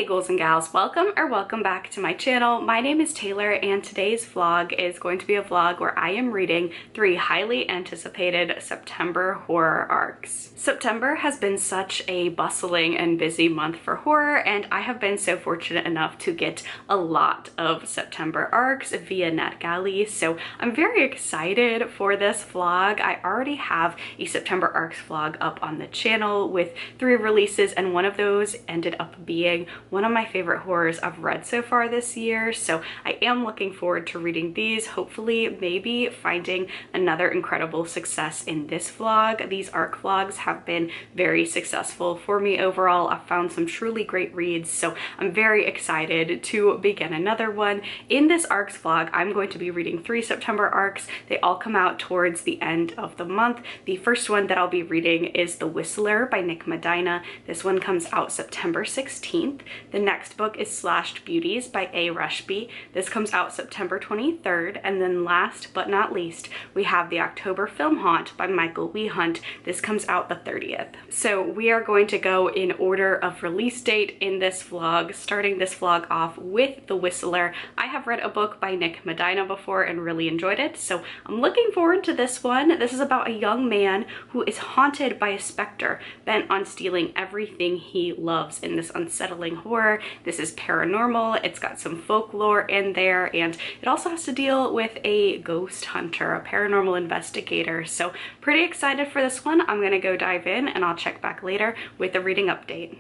Hey ghouls and gals, welcome back to my channel. My name is Taylor and today's vlog is going to be a vlog where I am reading 3 highly anticipated September horror arcs. September has been such a bustling and busy month for horror, and I have been so fortunate enough to get a lot of September arcs via NetGalley, so I'm very excited for this vlog. I already have a September arcs vlog up on the channel with 3 releases, and one of those ended up being one of my favorite horrors I've read so far this year, so I am looking forward to reading these, hopefully maybe finding another incredible success in this vlog. These arc vlogs have been very successful for me overall. I've found some truly great reads, so I'm very excited to begin another one. In this arcs vlog, I'm going to be reading 3 September arcs. They all come out towards the end of the month. The first one that I'll be reading is The Whistler by Medina. This one comes out September 16th. The next book is Slashed Beauties by Rushby. This comes out September 23rd. And then last but not least, we have the October Film Haunt by Wehunt. This comes out the 30th. So we are going to go in order of release date in this vlog, starting this vlog off with The Whistler. I have read a book by Medina before and really enjoyed it, so I'm looking forward to this one. This is about a young man who is haunted by a specter bent on stealing everything he loves in this unsettling horror. This is paranormal, it's got some folklore in there, and it also has to deal with a ghost hunter, a paranormal investigator. So pretty excited for this one. I'm gonna go dive in and I'll check back later with a reading update.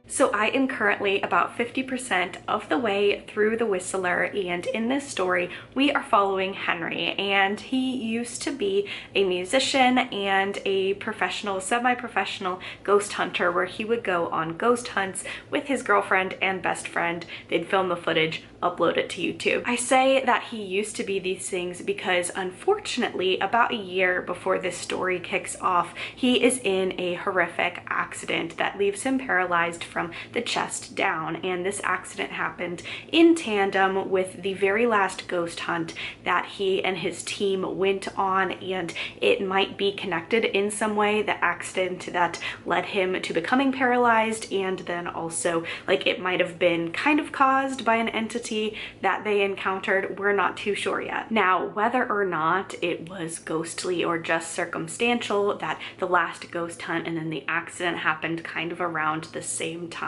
So I am currently about 50% of the way through The Whistler, and in this story we are following Henry, and he used to be a musician and a professional, semi-professional ghost hunter where he would go on ghost hunts with his girlfriend and best friend. They'd film the footage, upload it to YouTube. I say that he used to be these things because unfortunately about a year before this story kicks off, he is in a horrific accident that leaves him paralyzed from the chest down, and this accident happened in tandem with the very last ghost hunt that he and his team went on, and it might be connected in some way, the accident that led him to becoming paralyzed, and then also like it might have been kind of caused by an entity that they encountered. We're not too sure yet. Now, whether or not it was ghostly or just circumstantial that the last ghost hunt and then the accident happened kind of around the same time,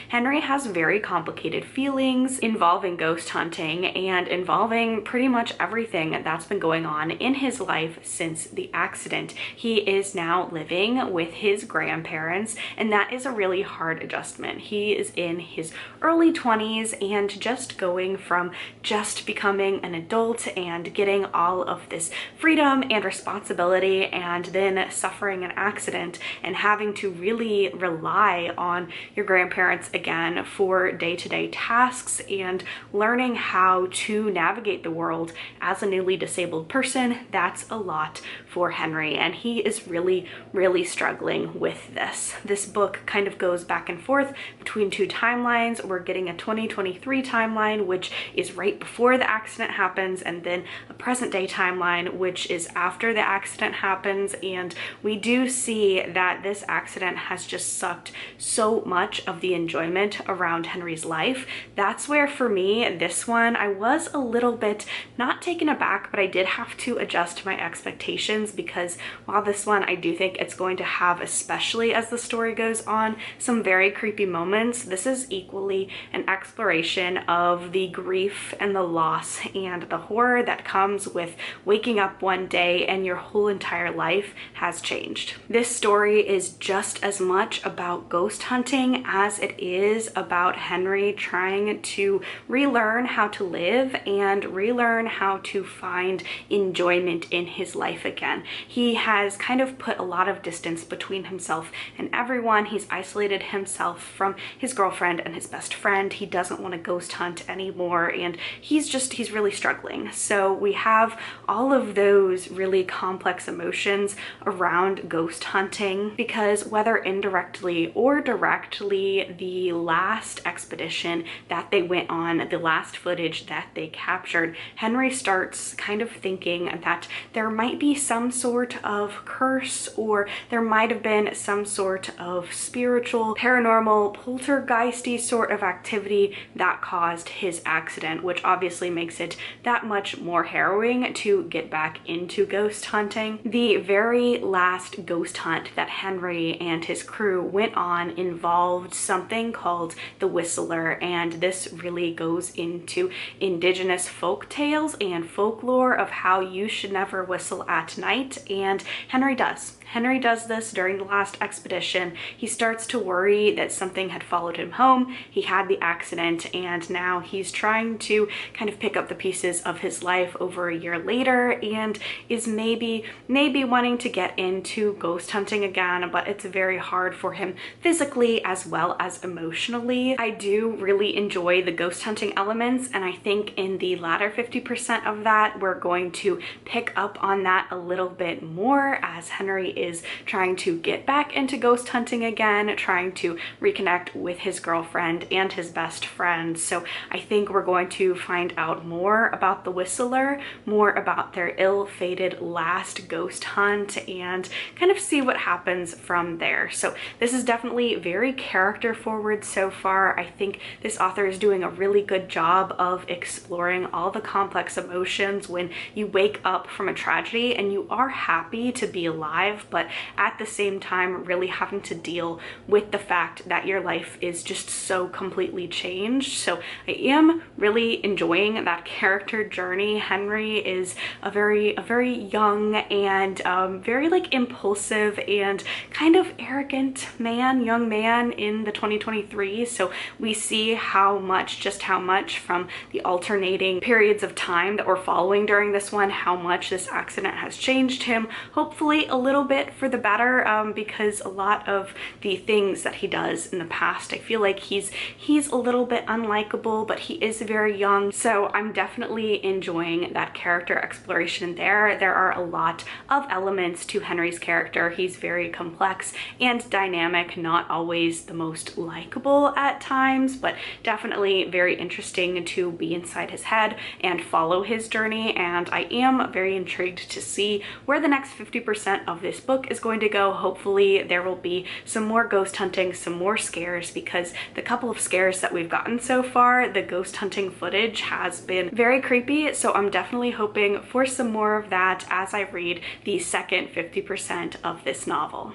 Henry has very complicated feelings involving ghost hunting and involving pretty much everything that's been going on in his life since the accident. He is now living with his grandparents, and that is a really hard adjustment. He is in his early 20s and just going from just becoming an adult and getting all of this freedom and responsibility, and then suffering an accident and having to really rely on your grandparents again for day-to-day tasks and learning how to navigate the world as a newly disabled person. That's a lot for Henry, and he is really struggling with this. This book kind of goes back and forth between 2 timelines. We're getting a 2023 timeline, which is right before the accident happens, and then a present day timeline, which is after the accident happens. And we do see that this accident has just sucked so much of the enjoyment around Henry's life. That's where for me, this one, I was a little bit not taken aback, but I did have to adjust my expectations, because while this one I do think it's going to have, especially as the story goes on, some very creepy moments, this is equally an exploration of the grief and the loss and the horror that comes with waking up one day and your whole entire life has changed. This story is just as much about ghost hunting as it is about Henry trying to relearn how to live and relearn how to find enjoyment in his life again. again. He has kind of put a lot of distance between himself and everyone. He's isolated himself from his girlfriend and his best friend. He doesn't want to ghost hunt anymore, and he's really struggling. So we have all of those really complex emotions around ghost hunting, because whether indirectly or directly, the last expedition that they went on, the last footage that they captured, Henry starts kind of thinking that there might be some sort of curse, or there might have been some sort of spiritual, paranormal, poltergeisty sort of activity that caused his accident, which obviously makes it that much more harrowing to get back into ghost hunting. The very last ghost hunt that Henry and his crew went on involved something called the Whistler, and this really goes into indigenous folk tales and folklore of how you should never whistle at night, and Henry does. Henry does this during the last expedition. He starts to worry that something had followed him home. He had the accident, and now he's trying to kind of pick up the pieces of his life over a year later, and is maybe wanting to get into ghost hunting again, but it's very hard for him physically as well as emotionally. I do really enjoy the ghost hunting elements, and I think in the latter 50% of that, we're going to pick up on that a little bit more as Henry is trying to get back into ghost hunting again, trying to reconnect with his girlfriend and his best friend. So I think we're going to find out more about the Whistler, more about their ill-fated last ghost hunt, and kind of see what happens from there. So this is definitely very character forward so far. I think this author is doing a really good job of exploring all the complex emotions when you wake up from a tragedy and you are happy to be alive, but at the same time really having to deal with the fact that your life is just so completely changed. So I am really enjoying that character journey. Henry is a very young and very like impulsive and kind of arrogant young man in the 2023. So we see just how much from the alternating periods of time that we're following during this one, how much this accident has changed him, hopefully a little bit for the better, because a lot of the things that he does in the past, I feel like he's a little bit unlikable, but he is very young. So I'm definitely enjoying that character exploration there. There are a lot of elements to Henry's character. He's very complex and dynamic, not always the most likable at times, but definitely very interesting to be inside his head and follow his journey. And I am very intrigued to see where the next 50% of this book is going to go. Hopefully there will be some more ghost hunting, some more scares, because the couple of scares that we've gotten so far, the ghost hunting footage has been very creepy. So I'm definitely hoping for some more of that as I read the second 50% of this novel.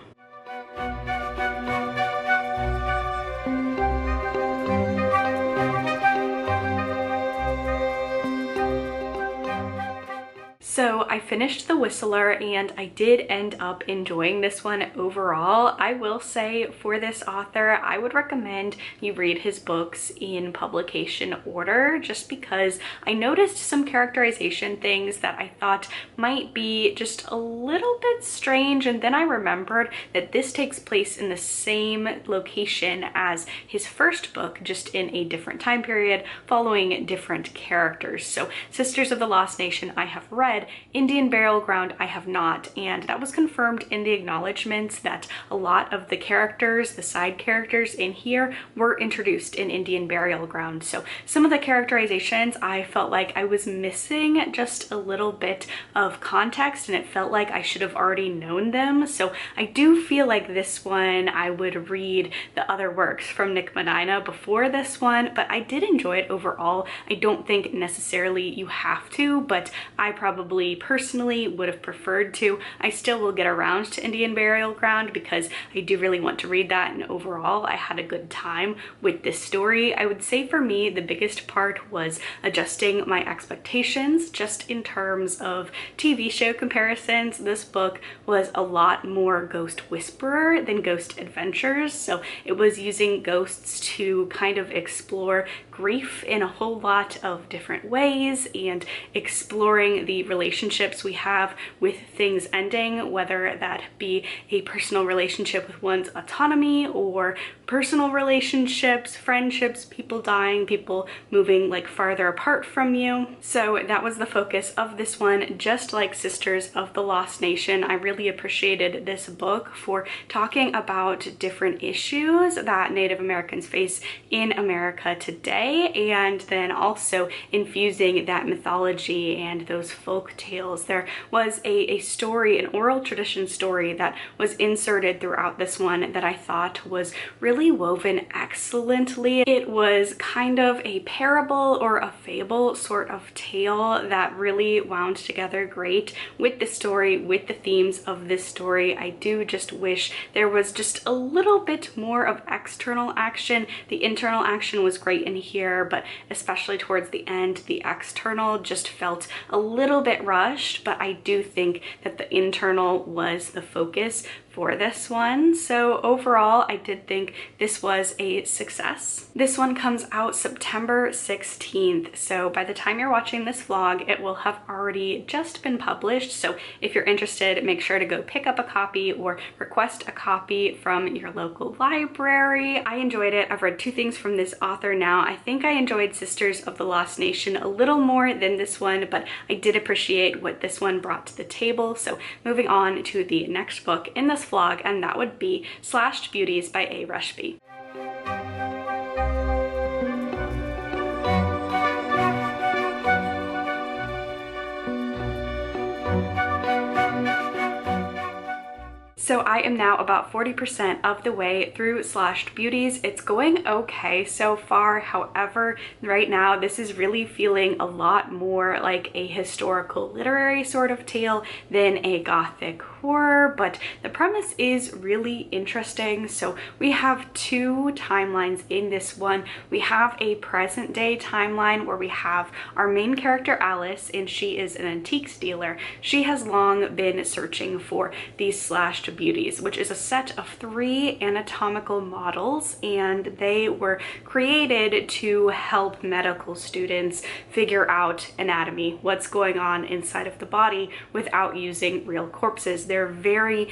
So I finished The Whistler and I did end up enjoying this one overall. I will say for this author, I would recommend you read his books in publication order, just because I noticed some characterization things that I thought might be just a little bit strange, and then I remembered that this takes place in the same location as his first book, just in a different time period, following different characters. So Sisters of the Lost Nation I have read, Indian Burial Ground I have not, and that was confirmed in the acknowledgements that a lot of the characters, the side characters in here, were introduced in Indian Burial Ground. So some of the characterizations I felt like I was missing just a little bit of context, and it felt like I should have already known them. So I do feel like this one I would read the other works from Nick Medina before this one, but I did enjoy it overall. I don't think necessarily you have to, but I probably personally would have preferred to. I still will get around to Indian Burial Ground because I do really want to read that, and overall I had a good time with this story. I would say for me the biggest part was adjusting my expectations just in terms of TV show comparisons. This book was a lot more Ghost Whisperer than Ghost Adventures, so it was using ghosts to kind of explore grief in a whole lot of different ways and exploring the relationship relationships we have with things ending, whether that be a personal relationship with one's autonomy or personal relationships, friendships, people dying, people moving like farther apart from you. So that was the focus of this one. Just like Sisters of the Lost Nation, I really appreciated this book for talking about different issues that Native Americans face in America today, and then also infusing that mythology and those folk tales. There was a story, an oral tradition story that was inserted throughout this one that I thought was really woven excellently. It was kind of a parable or a fable sort of tale that really wound together great with the story, with the themes of this story. I do just wish there was just a little bit more of external action. The internal action was great in here, but especially towards the end, the external just felt a little bit rushed, but I do think that the internal was the focus for this one. So overall, I did think this was a success. This one comes out September 16th. So by the time you're watching this vlog, it will have already just been published. So if you're interested, make sure to go pick up a copy or request a copy from your local library. I enjoyed it. I've read two things from this author now. I think I enjoyed Sisters of the Lost Nation a little more than this one, but I did appreciate what this one brought to the table. So moving on to the next book in this vlog, and that would be Slashed Beauties by A. Rushby. So I am now about 40% of the way through Slashed Beauties. It's going okay so far. However, right now this is really feeling a lot more like a historical literary sort of tale than a Gothic horror, but the premise is really interesting. So we have two timelines in this one. We have a present day timeline where we have our main character Alice, and she is an antiques dealer. She has long been searching for these slashed beauties, which is a set of 3 anatomical models, and they were created to help medical students figure out anatomy, what's going on inside of the body, without using real corpses. They're very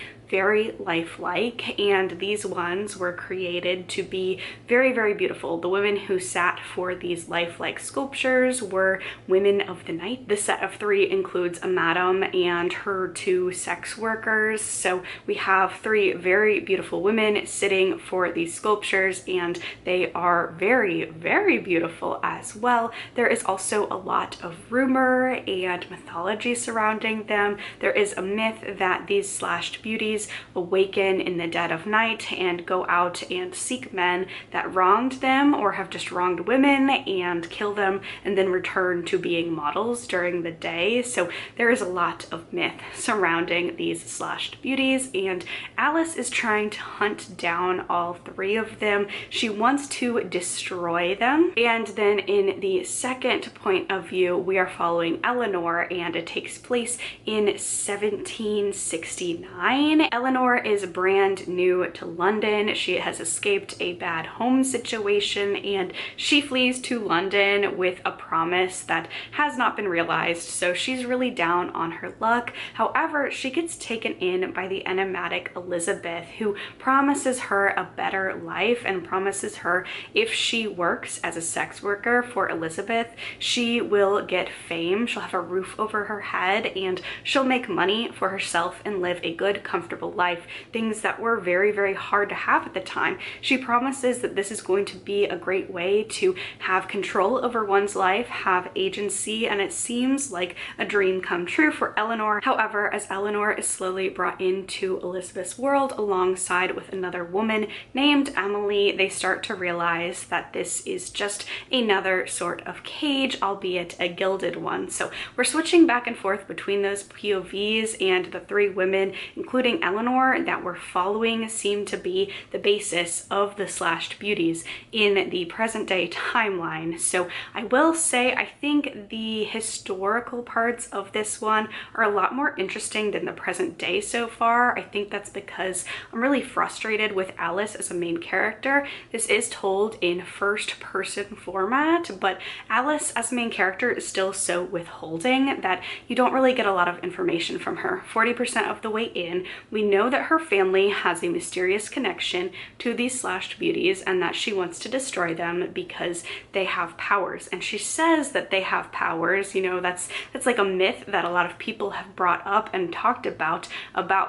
lifelike, and these ones were created to be very beautiful. The women who sat for these lifelike sculptures were women of the night. The set of 3 includes a madam and her 2 sex workers. So we have 3 very beautiful women sitting for these sculptures, and they are very beautiful as well. There is also a lot of rumor and mythology surrounding them. There is a myth that these slashed beauties awaken in the dead of night and go out and seek men that wronged them or have just wronged women and kill them, and then return to being models during the day. So there is a lot of myth surrounding these slashed beauties, and Alice is trying to hunt down all 3 of them. She wants to destroy them. And then in the second point of view, we are following Eleanor, and it takes place in 1769. Eleanor is brand new to London. She has escaped a bad home situation, and she flees to London with a promise that has not been realized. So she's really down on her luck. However, she gets taken in by the enigmatic Elizabeth, who promises her a better life and promises her if she works as a sex worker for Elizabeth, she will get fame, she'll have a roof over her head, and she'll make money for herself and live a good, comfortable life. Things that were very hard to have at the time. She promises that this is going to be a great way to have control over one's life, have agency, and it seems like a dream come true for Eleanor. However, as Eleanor is slowly brought into Elizabeth's world alongside with another woman named Emily, they start to realize that this is just another sort of cage, albeit a gilded one. So we're switching back and forth between those POVs and the 3 women, including Eleanor that we're following seem to be the basis of the slashed beauties in the present day timeline. So I will say I think the historical parts of this one are a lot more interesting than the present day so far. I think that's because I'm really frustrated with Alice as a main character. This is told in first person format, but Alice as a main character is still so withholding that you don't really get a lot of information from her. 40% of the way in, we know that her family has a mysterious connection to these slashed beauties and that she wants to destroy them because they have powers. And she says that they have powers. You know, that's like a myth that a lot of people have brought up and talked about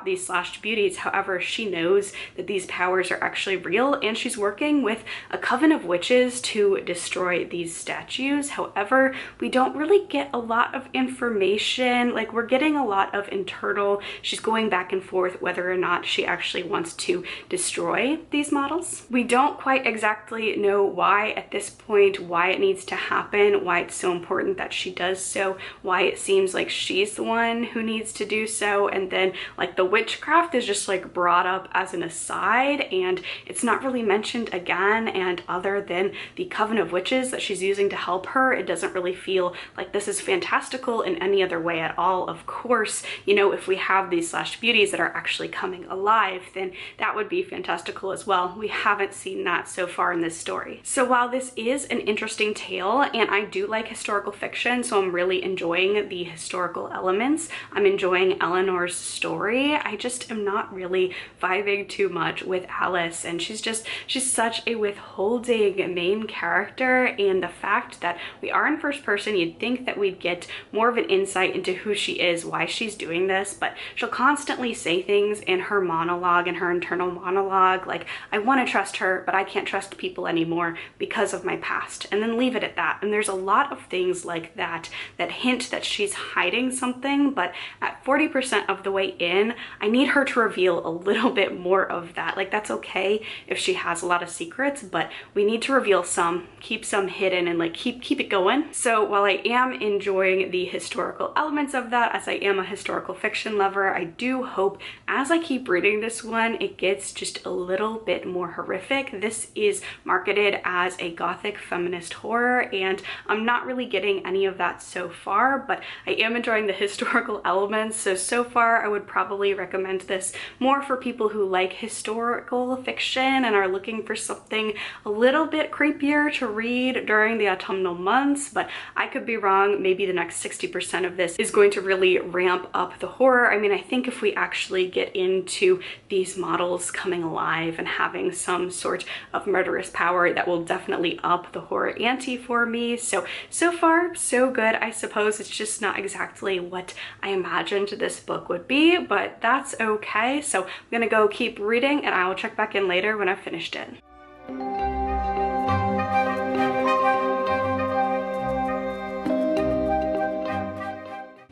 these slashed beauties. However, she knows that these powers are actually real, and she's working with a coven of witches to destroy these statues. However, we don't really get a lot of information. Like, we're getting a lot of internal, she's going back and forth whether or not she actually wants to destroy these models. We don't quite exactly know why at this point, why it needs to happen, why it's so important that she does so, why it seems like she's the one who needs to do so, and then like the witchcraft is just like brought up as an aside and it's not really mentioned again, and other than the coven of witches that she's using to help her, it doesn't really feel like this is fantastical in any other way at all. Of course, you know, if we have these slashed beauties that are actually coming alive, then that would be fantastical as well. We haven't seen that so far in this story. So while this is an interesting tale, and I do like historical fiction, so I'm really enjoying the historical elements, I'm enjoying Eleanor's story, I just am not really vibing too much with Alice, and she's such a withholding main character. And the fact that we are in first person, you'd think that we'd get more of an insight into who she is, why she's doing this, but she'll constantly say things in her monologue, in her internal monologue, like, I want to trust her, but I can't trust people anymore because of my past, and then leave it at that. And there's a lot of things like that that hint that she's hiding something, but at 40% of the way in, I need her to reveal a little bit more of that. Like, that's okay if she has a lot of secrets, but we need to reveal some, keep some hidden, and like keep it going. So while I am enjoying the historical elements of that, as I am a historical fiction lover, I do hope as I keep reading this one, it gets just a little bit more horrific. This is marketed as a Gothic feminist horror, and I'm not really getting any of that so far, but I am enjoying the historical elements. So far I would probably recommend this more for people who like historical fiction and are looking for something a little bit creepier to read during the autumnal months, but I could be wrong. Maybe the next 60% of this is going to really ramp up the horror. I mean, I think if we actually get into these models coming alive and having some sort of murderous power, that will definitely up the horror ante for me. So far, so good. I suppose it's just not exactly what I imagined this book would be, but that's okay. So I'm gonna go keep reading, and I will check back in later when I've finished it.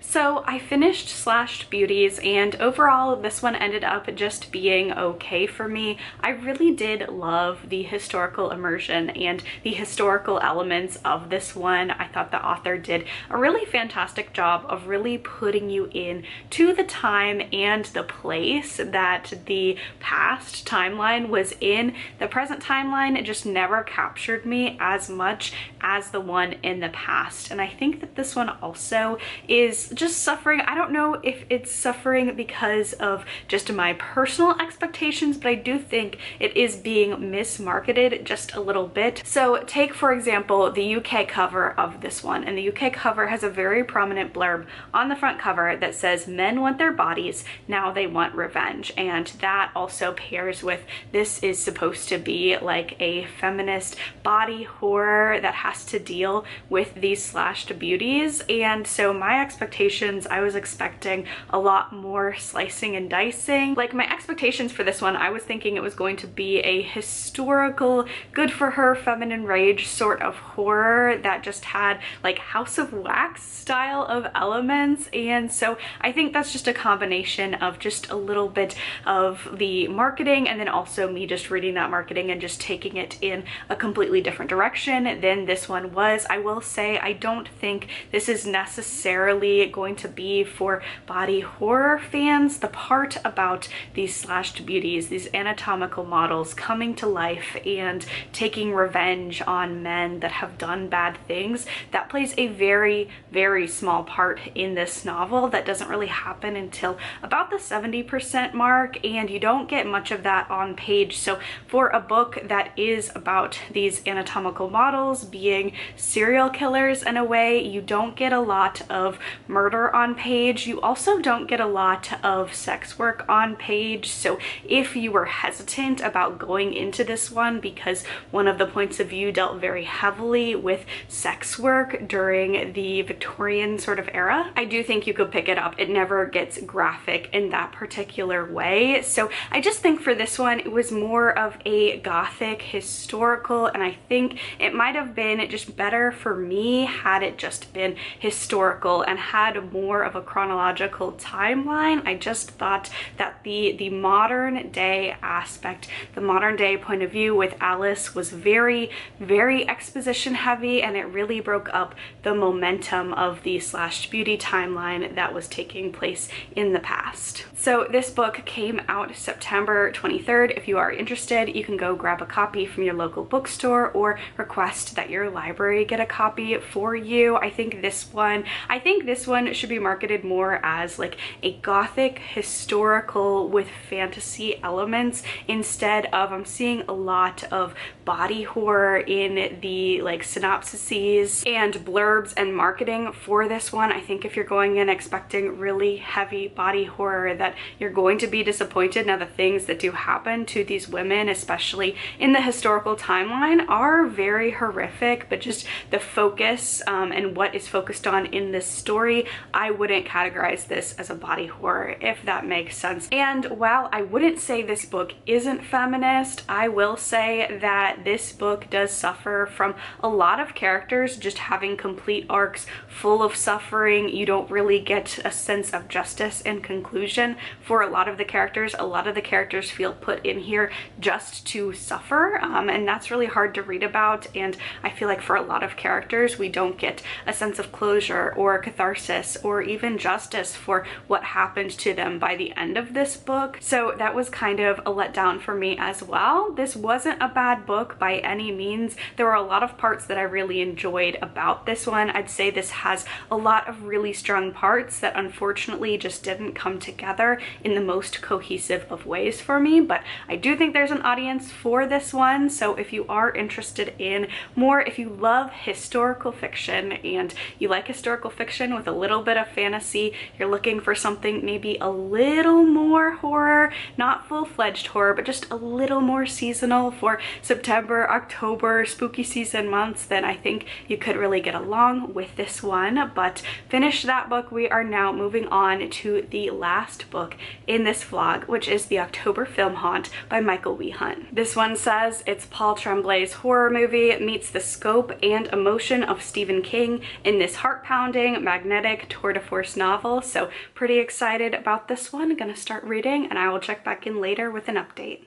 So I finished Slashed Beauties, and overall this one ended up just being okay for me. I really did love the historical immersion and the historical elements of this one. I thought the author did a really fantastic job of really putting you in to the time and the place that the past timeline was in. The present timeline just never captured me as much as the one in the past, and I think that this one also is just suffering. I don't know if it's suffering because of just my personal expectations, but I do think it is being mismarketed just a little bit. So take, for example, the UK cover of this one, and the UK cover has a very prominent blurb on the front cover that says, "Men want their bodies, now they want revenge." And that also pairs with, this is supposed to be like a feminist body horror that has to deal with these slashed beauties. And so my expectations, I was expecting a lot more slicing and dicing. Like, my expectations for this one, I was thinking it was going to be a historical, good for her feminine rage sort of horror that just had like House of Wax style of elements. And so I think that's just a combination of just a little bit of the marketing, and then also me just reading that marketing and just taking it in a completely different direction than this one was. I will say I don't think this is necessarily going to be be for body horror fans. The part about these slashed beauties, these anatomical models coming to life and taking revenge on men that have done bad things, that plays a very, very small part in this novel. That doesn't really happen until about the 70% mark, and you don't get much of that on page. So for a book that is about these anatomical models being serial killers in a way, you don't get a lot of murder on page. You also don't get a lot of sex work on page. So if you were hesitant about going into this one because one of the points of view dealt very heavily with sex work during the Victorian sort of era, I do think you could pick it up. It never gets graphic in that particular way. So I just think for this one, it was more of a Gothic historical, and I think it might have been just better for me had it just been historical and had more of a chronological timeline. I just thought that the modern day aspect, the modern day point of view with Alice was very, very exposition heavy, and it really broke up the momentum of the slashed beauty timeline that was taking place in the past. So this book came out September 23rd. If you are interested, you can go grab a copy from your local bookstore or request that your library get a copy for you. I think this one should be marketed more as like a Gothic historical with fantasy elements instead of, I'm seeing a lot of body horror in the like synopsises and blurbs and marketing for this one. I think if you're going in expecting really heavy body horror, that you're going to be disappointed. Now, the things that do happen to these women, especially in the historical timeline, are very horrific, but just the focus and what is focused on in this story, I wouldn't categorize this as a body horror, if that makes sense. And while I wouldn't say this book isn't feminist, I will say that this book does suffer from a lot of characters just having complete arcs full of suffering. You don't really get a sense of justice and conclusion for a lot of the characters. A lot of the characters feel put in here just to suffer, and that's really hard to read about. And I feel like for a lot of characters, we don't get a sense of closure or catharsis or even justice for what happened to them by the end of this book. So that was kind of a letdown for me as well. This wasn't a bad book by any means. There were a lot of parts that I really enjoyed about this one. I'd say this has a lot of really strong parts that unfortunately just didn't come together in the most cohesive of ways for me, but I do think there's an audience for this one. So if you are interested in more, if you love historical fiction and you like historical fiction with a little bit of fantasy, you're looking for something maybe a little more horror, not full-fledged horror, but just a little more seasonal for September, October, spooky season months, then I think you could really get along with this one. But finish that book. We are now moving on to the last book in this vlog, which is The October Film Haunt by Michael Wehunt. This one says it's Paul Tremblay's horror movie meets the scope and emotion of Stephen King in this heart-pounding, magnetic tour de force novel. So pretty excited about this one. Gonna start reading, and I will check back in later with an update.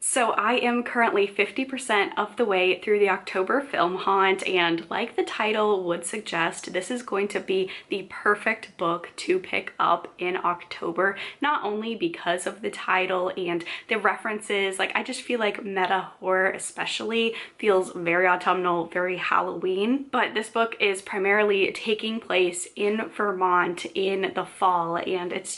So I am currently 50% of the way through the October Film Haunt, and like the title would suggest, this is going to be the perfect book to pick up in October, not only because of the title and the references. Like, I just feel like meta horror especially feels very autumnal, very Halloween, but this book is primarily taking place in Vermont in the fall, and it's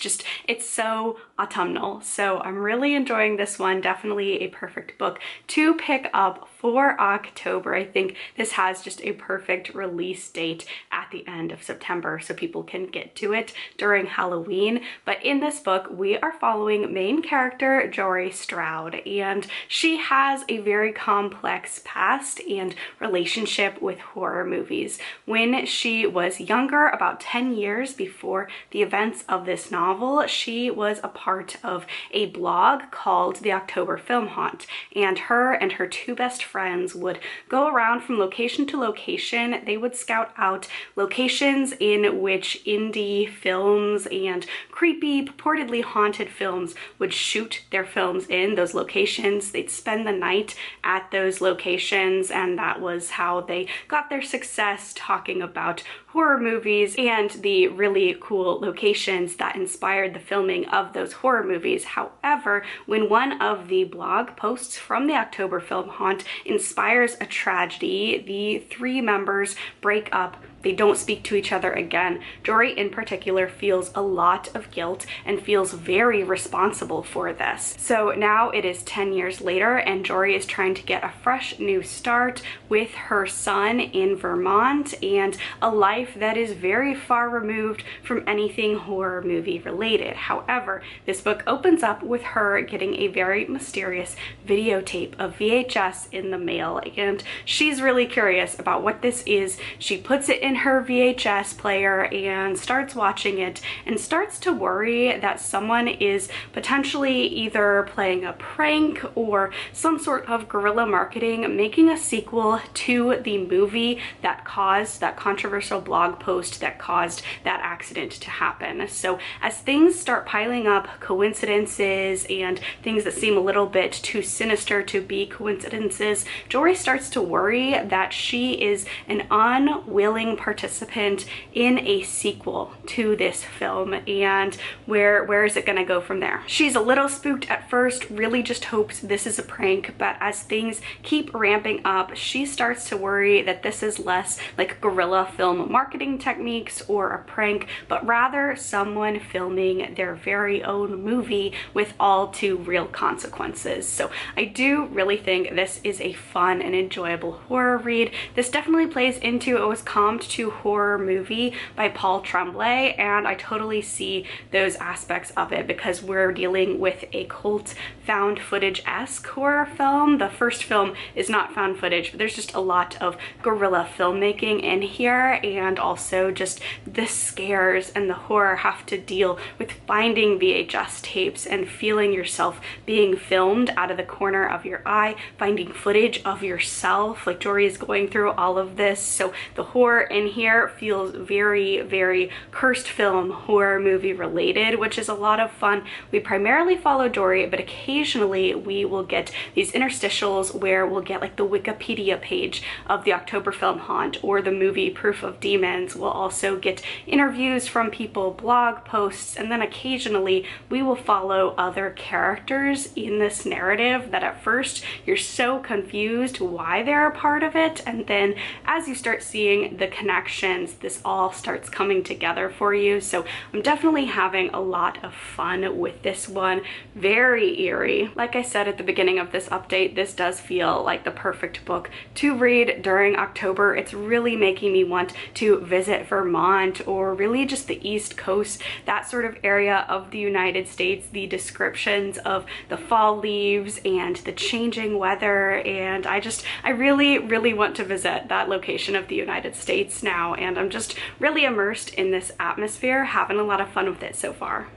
so autumnal. So I'm really enjoying this one. Definitely a perfect book to pick up for October. I think this has just a perfect release date at the end of September so people can get to it during Halloween. But in this book, we are following main character Jory Stroud, and she has a very complex past and relationship with horror movies. When she was younger, about 10 years before the events of this novel, she was a part of a blog called The October Film Haunt, and her two best friends would go around from location to location. They would scout out locations in which indie films and creepy, purportedly haunted films would shoot their films in those locations. They'd spend the night at those locations, and that was how they got their success talking about horror movies and the really cool locations that inspired the filming of those horror movies. However, when one of the blog posts from the October Film Haunt inspires a tragedy, the three members break up. They don't speak to each other again. Jory in particular feels a lot of guilt and feels very responsible for this. So now it is 10 years later, and Jory is trying to get a fresh new start with her son in Vermont and a life that is very far removed from anything horror movie related. However, this book opens up with her getting a very mysterious videotape of VHS in the mail, and she's really curious about what this is. She puts it in her VHS player and starts watching it and starts to worry that someone is potentially either playing a prank or some sort of guerrilla marketing, making a sequel to the movie that caused that controversial blog post that caused that accident to happen. So as things start piling up, coincidences and things that seem a little bit too sinister to be coincidences, Jory starts to worry that she is an unwilling participant in a sequel to this film, and where is it gonna go from there? She's a little spooked at first, really just hopes this is a prank, but as things keep ramping up, she starts to worry that this is less like guerrilla film marketing techniques or a prank, but rather someone filming their very own movie with all too real consequences. So I do really think this is a fun and enjoyable horror read. This definitely plays into It Was Calmed to Horror Movie by Paul Tremblay, and I totally see those aspects of it because we're dealing with a cult found footage-esque horror film. The first film is not found footage, but there's just a lot of guerrilla filmmaking in here, and also just the scares and the horror have to deal with finding VHS tapes and feeling yourself being filmed out of the corner of your eye, finding footage of yourself. Like Jory is going through all of this, so the horror in here feels very, very cursed film horror movie related, which is a lot of fun. We primarily follow Jory, but occasionally we will get these interstitials where we'll get like the Wikipedia page of the October Film Haunt or the movie Proof of Demons. We'll also get interviews from people, blog posts, and then occasionally we will follow other characters in this narrative that at first you're so confused why they're a part of it, and then as you start seeing the connections, this all starts coming together for you. So I'm definitely having a lot of fun with this one. Very eerie. Like I said at the beginning of this update, this does feel like the perfect book to read during October. It's really making me want to visit Vermont or really just the East Coast, that sort of area of the United States. The descriptions of the fall leaves and the changing weather, and I really want to visit that location of the United States now, and I'm just really immersed in this atmosphere, having a lot of fun with it so far.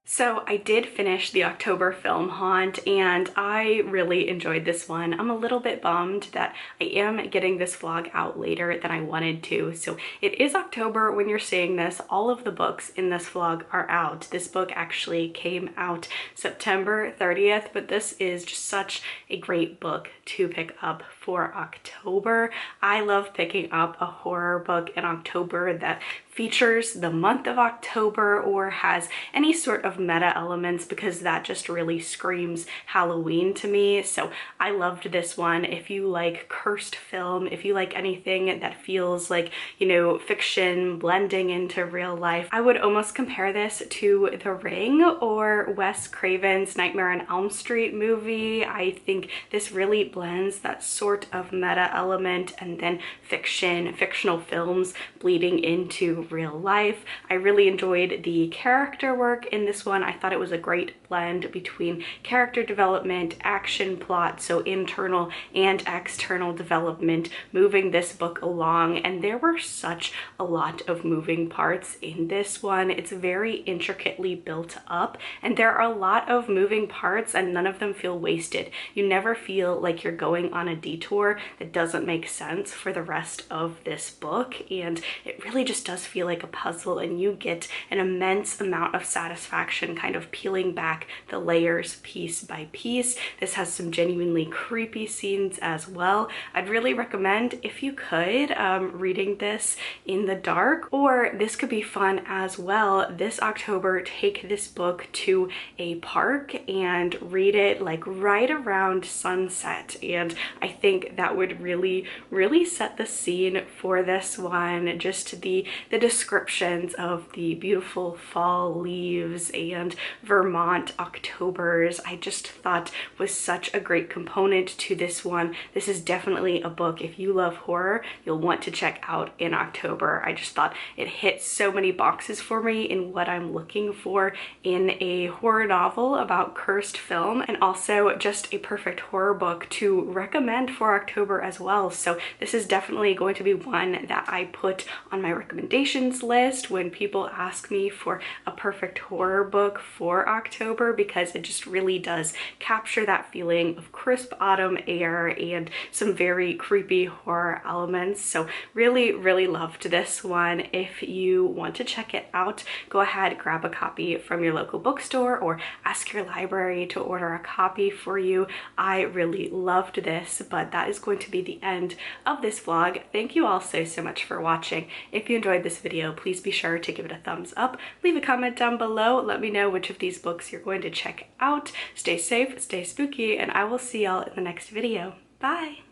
So I did finish the October Film Haunt, and I really enjoyed this one. I'm a little bit bummed that I am getting this vlog out later than I wanted to. So it is October when you're seeing this. All of the books in this vlog are out. This book actually came out September 30th, but this is just such a great book to pick up for October. I love picking up a horror book in October that features the month of October or has any sort of meta elements, because that just really screams Halloween to me. So I loved this one. If you like cursed film, if you like anything that feels like, you know, fiction blending into real life, I would almost compare this to The Ring or Wes Craven's Nightmare on Elm Street movie. I think this really blends that sort of meta element and then fictional films bleeding into real life. I really enjoyed the character work in this one. one, I thought it was a great blend between character development, action, plot, so internal and external development, moving this book along. And there were such a lot of moving parts in this one. It's very intricately built up, and there are a lot of moving parts and none of them feel wasted. You never feel like you're going on a detour that doesn't make sense for the rest of this book, and it really just does feel like a puzzle, and you get an immense amount of satisfaction kind of peeling back the layers piece by piece. This has some genuinely creepy scenes as well. I'd really recommend, if you could, reading this in the dark, or this could be fun as well. This October, take this book to a park and read it like right around sunset, and I think that would really set the scene for this one. Just the descriptions of the beautiful fall leaves and Vermont Octobers, I just thought was such a great component to this one. This is definitely a book, if you love horror, you'll want to check out in October. I just thought it hit so many boxes for me in what I'm looking for in a horror novel about cursed film, and also just a perfect horror book to recommend for October as well. So this is definitely going to be one that I put on my recommendations list when people ask me for a perfect horror book for October, because it just really does capture that feeling of crisp autumn air and some very creepy horror elements. So really loved this one. If you want to check it out, go ahead, grab a copy from your local bookstore or ask your library to order a copy for you. I really loved this, but that is going to be the end of this vlog. Thank you all so much for watching. If you enjoyed this video, please be sure to give it a thumbs up, leave a comment down below, let me know which of these books you're going to check out. Stay safe, stay spooky, and I will see y'all in the next video. Bye!